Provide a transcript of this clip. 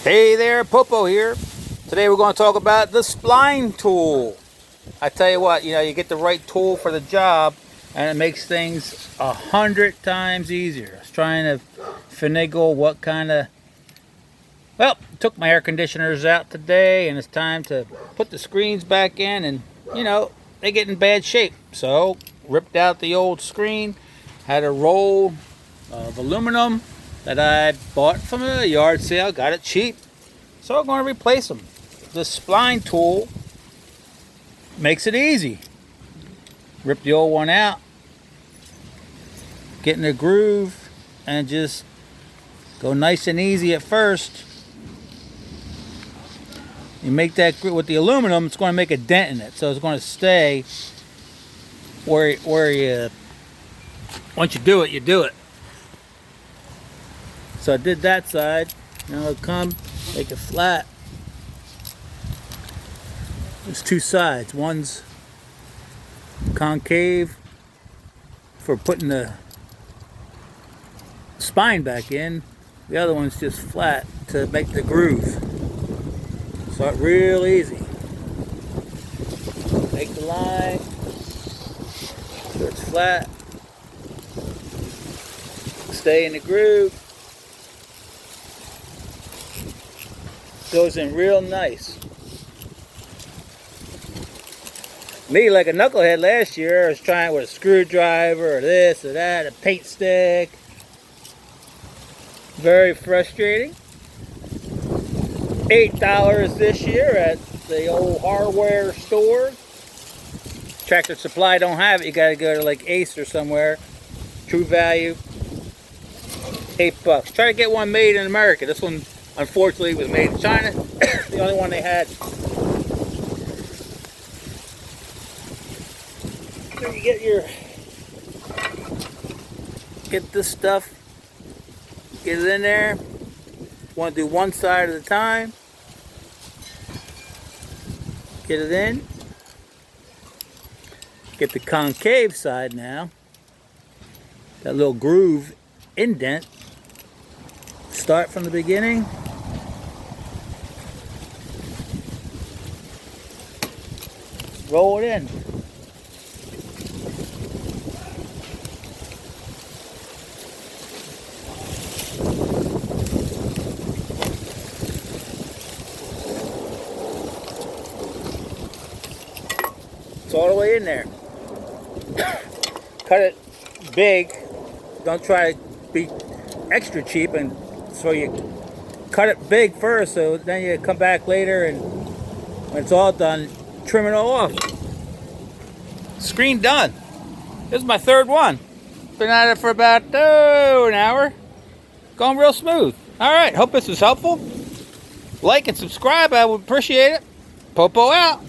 Hey there, Popo here. Today we're going to talk about the spline tool. I tell you what, you get the right tool for the job and it makes things 100 times easier. I was trying to finagle what kind of... Well, took my air conditioners out today and it's time to put the screens back in and, they get in bad shape. So, ripped out the old screen, had a roll of aluminum that I bought from a yard sale, got it cheap. So I'm going to replace them. The spline tool makes it easy. Rip the old one out, get in the groove, and just go nice and easy at first. You make that with the aluminum, it's going to make a dent in it, so it's going to stay where you, once you do it, you do it. So I did that side. Now I'll come, make it flat. There's two sides. One's concave for putting the spine back in. The other one's just flat to make the groove. So it's real easy. Make the line so it's flat. Stay in the groove. Goes in real nice. Me, like a knucklehead last year, I was trying with a screwdriver or this or that, a paint stick. Very frustrating. $8 this year at the old hardware store. Tractor Supply don't have it. You gotta go to like Ace or somewhere. True Value. $8. Try to get one made in America. This one, unfortunately, was made in China. The only one they had. So you get this stuff, get it in there. Want to do one side at a time. Get it in. Get the concave side now. That little groove indent. Start from the beginning. Roll it in. It's all the way in there. Cut it big. Don't try to be extra cheap, and so you cut it big first, so then you come back later and when it's all done, trim it all off. Screen done. This is my third one. Been at it for about an hour. Going real smooth. Alright, hope this was helpful. Like and subscribe, I would appreciate it. Popo out.